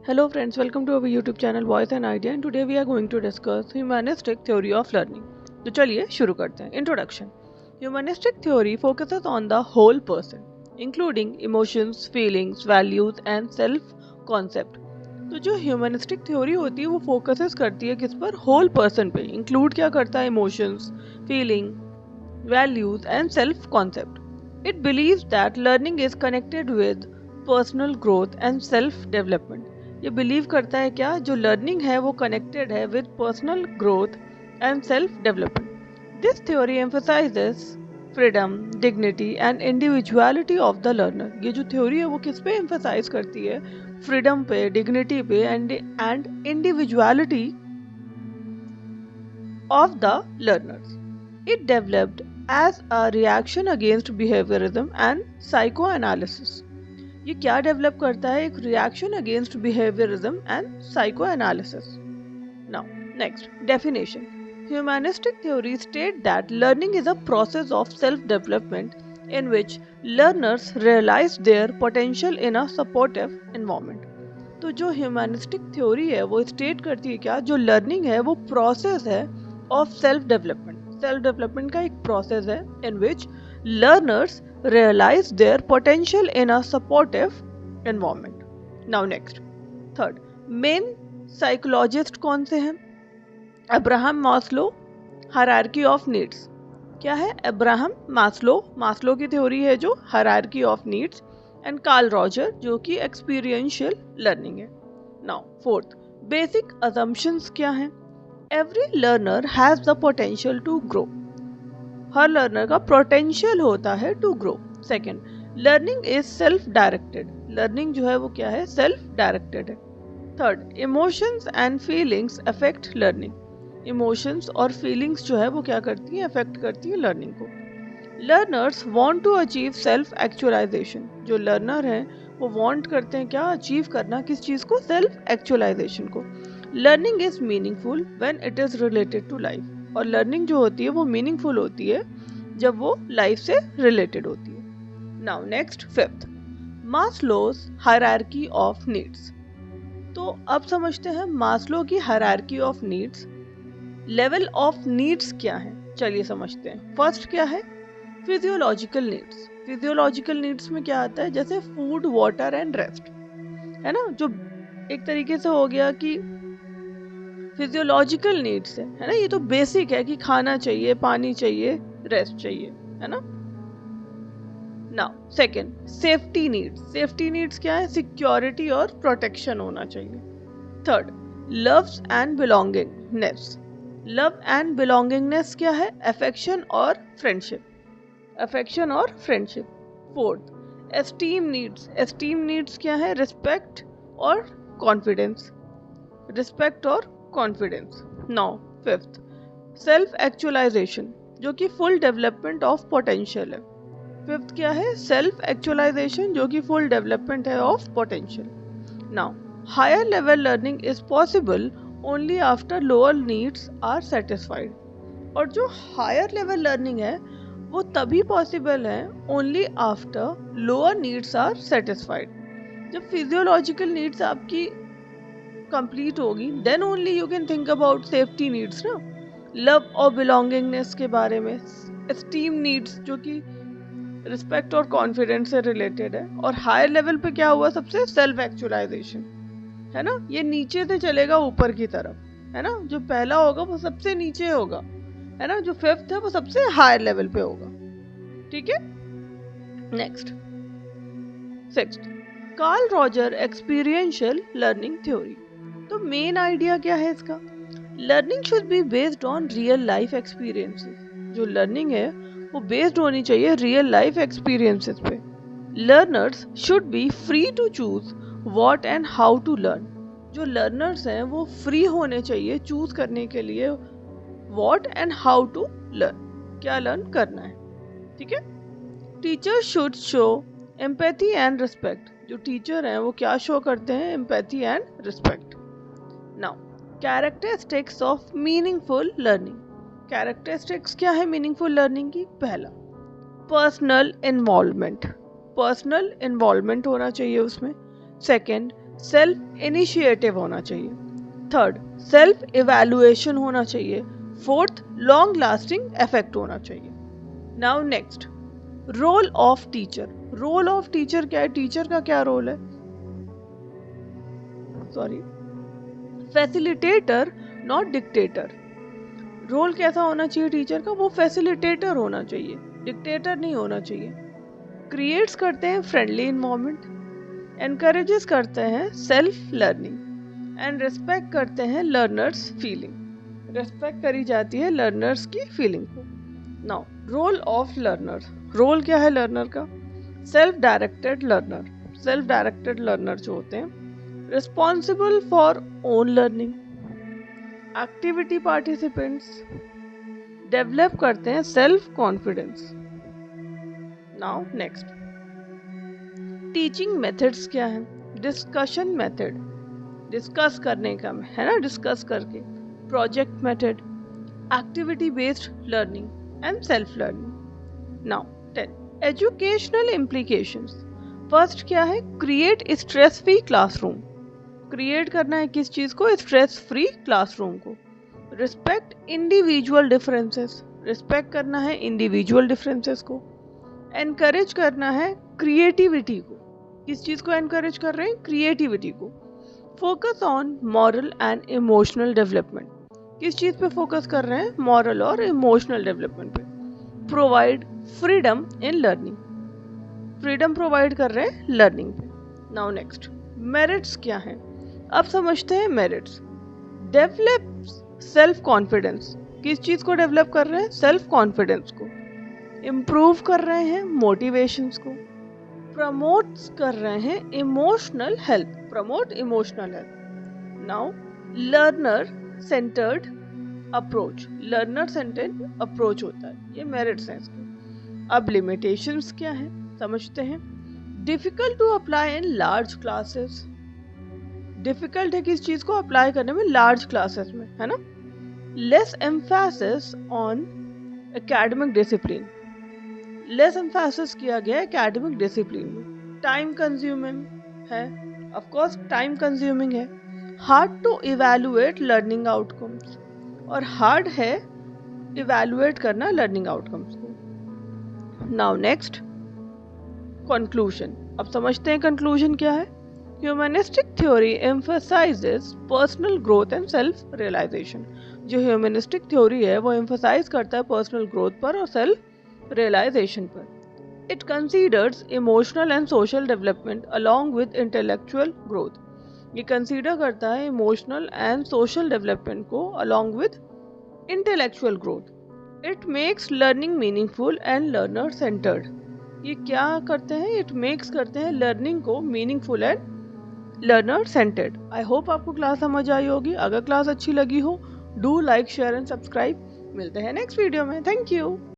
Hello friends, welcome to our YouTube channel Voice and Idea and today we are going to discuss humanistic theory of learning. तो चलिए शुरू करते हैं. Introduction. Humanistic theory focuses on the whole person, including emotions, feelings, values and self concept. तो जो humanistic theory होती है वो फोकसेस करती है किस पर? होल पर्सन पे. इंक्लूड क्या करता है? Emotions, feeling, values and self concept. It believes that learning is connected with personal growth and self development. ये बिलीव करता है क्या? जो लर्निंग है वो कनेक्टेड है with personal growth and self development. This theory emphasises freedom, dignity and individuality of the learner. ये जो थ्योरी है वो किस पे एम्फसाइज करती है? फ्रीडम पे, डिग्निटी पे and individuality of the learners. It developed as a reaction against behaviorism and psychoanalysis. ये क्या डेवलप करता है? एक reaction against behaviourism and psychoanalysis. Now next definition. Humanistic theory state that learning is a process of self-development in which learners realize their potential in a supportive environment. तो जो humanistic theory है वो state करती है क्या? जो learning है वो प्रोसेस है of self development. Self development का एक प्रोसेस है इन विच learners realize their potential in a supportive environment. Now next, third, main psychologist कौन से हैं? Abraham Maslow, hierarchy of needs. क्या है? अब्राहम मास्लो की थ्योरी है जो hierarchy of needs, and Carl Roger जो कि एक्सपीरियंशियल लर्निंग है. नाउ फोर्थ, बेसिक असम्पशंस क्या हैं? Every learner has the potential to grow. हर लर्नर का पोटेंशियल होता है to grow. Second, learning is self directed. Learning जो है वो क्या है? सेल्फ डायरेक्टेड है. Third, emotions and feelings affect learning. Emotions और फीलिंग्स जो है वो क्या करती हैं? अफेक्ट करती है लर्निंग को. Learners want to achieve self actualisation. जो लर्नर हैं वो वांट करते हैं क्या? अचीव करना. किस चीज को? सेल्फ एक्चुअलाइजेशन को. Learning is meaningful when it is related to life. और लर्निंग जो होती है वो मीनिंगफुल होती है जब वो लाइफ से रिलेटेड होती है. Now next, fifth, Maslow's hierarchy of needs. तो अब समझते हैं मास्लो की hierarchy of needs. Level of needs क्या है? चलिए समझते हैं. फर्स्ट क्या है? Physiological needs. फिजियोलॉजिकल नीड्स में क्या आता है? जैसे फूड, वाटर एंड रेस्ट, है ना. जो एक तरीके से हो गया कि फिजियोलॉजिकल नीड्स है ना. ये तो बेसिक है कि खाना चाहिए, पानी चाहिए, रेस्ट चाहिए, है ना. Now second, safety needs. Safety needs क्या है? सिक्योरिटी और प्रोटेक्शन होना चाहिए. Third, loves and belongingness. Love and belongingness क्या है? अफेक्शन और फ्रेंडशिप. अफेक्शन और friendship. Fourth, esteem needs. Esteem needs क्या है? रिस्पेक्ट और कॉन्फिडेंस. रिस्पेक्ट और confidence. Now fifth, self actualisation जो कि फुल डेवलपमेंट ऑफ पोटेंशियल है. फिफ्थ क्या है? सेल्फ एक्चुअलाइजेशन जो कि फुल डेवलपमेंट है of potential. Now higher level learning is possible only after lower needs are satisfied. और जो हायर लेवल लर्निंग है वो तभी पॉसिबल है only after lower needs are satisfied. जब फिजियोलॉजिकल नीड्स आपकी कंप्लीट होगी then only you can think about safety needs ना. लव और बिलोंगिंगनेस के बारे में. एस्टीम नीड्स जो कि रिस्पेक्ट और कॉन्फिडेंस से रिलेटेड है. और हायर लेवल पे क्या हुआ? सबसे सेल्फ एक्चुअलाइजेशन, है ना. ये नीचे से चलेगा ऊपर की तरफ, है ना. जो पहला होगा वो सबसे नीचे होगा, है ना. जो फिफ्थ है वो सबसे हायर लेवल पे होगा. ठीक है. Next, sixth, Carl Roger experiential learning theory. तो मेन आइडिया क्या है इसका? Learning should be based on real life experiences. जो लर्निंग है वो बेस्ड होनी चाहिए रियल लाइफ एक्सपीरियंसेस पे. Learners should be free to choose what and how to learn. जो लर्नर्स हैं वो फ्री होने चाहिए चूज करने के लिए what and how to learn, क्या लर्न करना है. ठीक है. Teacher should show empathy and respect. जो टीचर हैं वो क्या शो करते हैं? Empathy and respect. Now characteristics of meaningful learning. Characteristics क्या है मीनिंगफुल लर्निंग की? पहला, पर्सनल इन्वॉल्वमेंट. पर्सनल इन्वॉल्वमेंट होना चाहिए उसमें. सेकंड, सेल्फ इनिशिएटिव होना चाहिए। थर्ड, सेल्फ इवैल्यूएशन होना चाहिए। फोर्थ, लॉन्ग लास्टिंग इफेक्ट होना चाहिए। Now next, role of teacher. Role of teacher क्या है? टीचर का क्या रोल है? Sorry, facilitator not dictator. Role कैसा होना चाहिए टीचर का? वो फैसिलिटेटर होना चाहिए, डिक्टेटर नहीं होना चाहिए। क्रिएट्स करते हैं फ्रेंडली इन्वायरमेंट, एनकरेजेस करते हैं सेल्फ लर्निंग एंड रिस्पेक्ट करते हैं लर्नर्स फीलिंग। रिस्पेक्ट करी जाती है लर्नर्स की फीलिंग को। Now role of learner. Role क्या है लर्नर का? Self directed learner. Self directed learner जो होते हैं, responsible for own learning, activity participants, develop करते हैं self confidence. Now next, teaching methods क्या है? डिस्कशन मेथड, डिस्कस करने का है ना, डिस्कस करके। Project method, activity based learning and self learning. Now 10, educational implications. First क्या है? Create stress free classroom. Create करना है किस चीज को? स्ट्रेस फ्री क्लासरूम को। Respect individual differences. रिस्पेक्ट करना है इंडिविजुअल डिफरेंसेस को। एनकरेज करना है क्रिएटिविटी को। किस चीज को एनकरेज कर रहे हैं? क्रिएटिविटी को। Focus on moral and emotional development. किस चीज पे फोकस कर रहे हैं? मॉरल और इमोशनल डेवलपमेंट पे। Provide freedom in learning. Freedom provide कर रहे हैं लर्निंग पे। नाउ नेक्स्ट, मेरिट्स क्या है? अब समझते हैं मेरिट्स। Develop self confidence. किस चीज को डेवलप कर रहे हैं? सेल्फ कॉन्फिडेंस को। इम्प्रूव कर रहे हैं मोटिवेशंस को। प्रमोट्स कर रहे हैं emotional health. Promote emotional health. Now learner centred approach. Learner centred approach होता है, ये मेरिट्स हैं इसके। अब लिमिटेशंस क्या है समझते हैं। Difficult to apply in large classes. Difficult है किस चीज को अप्लाई करने में? लार्ज क्लासेस में, है ना। Less emphasis on academic discipline. Less emphasis किया गया एकेडमिक डिसिप्लिन में। टाइम कंज्यूमिंग है, ऑफ कोर्स टाइम कंज्यूमिंग है। Hard to evaluate learning outcomes, और हार्ड है इवैल्यूएट करना लर्निंग आउटकम्स को। Now next, conclusion. अब समझते हैं कंक्लूजन क्या है। Humanistic theory emphasises personal growth and self realisation. जो ह्यूमनिस्टिक थ्योरी है वो एम्फसाइज करता है पर्सनल ग्रोथ पर और सेल्फ रियलाइजेशन पर। It considers emotional and social development along with intellectual growth. ये कंसीडर करता है इमोशनल एंड सोशल डेवलपमेंट को along with intellectual growth. It makes learning meaningful and learner centred. ये क्या करते हैं? इट मेक्स करते हैं लर्निंग को meaningful and learner centred. I hope आपको क्लास समझ आई होगी। अगर क्लास अच्छी लगी हो, do like share and subscribe. मिलते हैं नेक्स्ट वीडियो में। Thank you.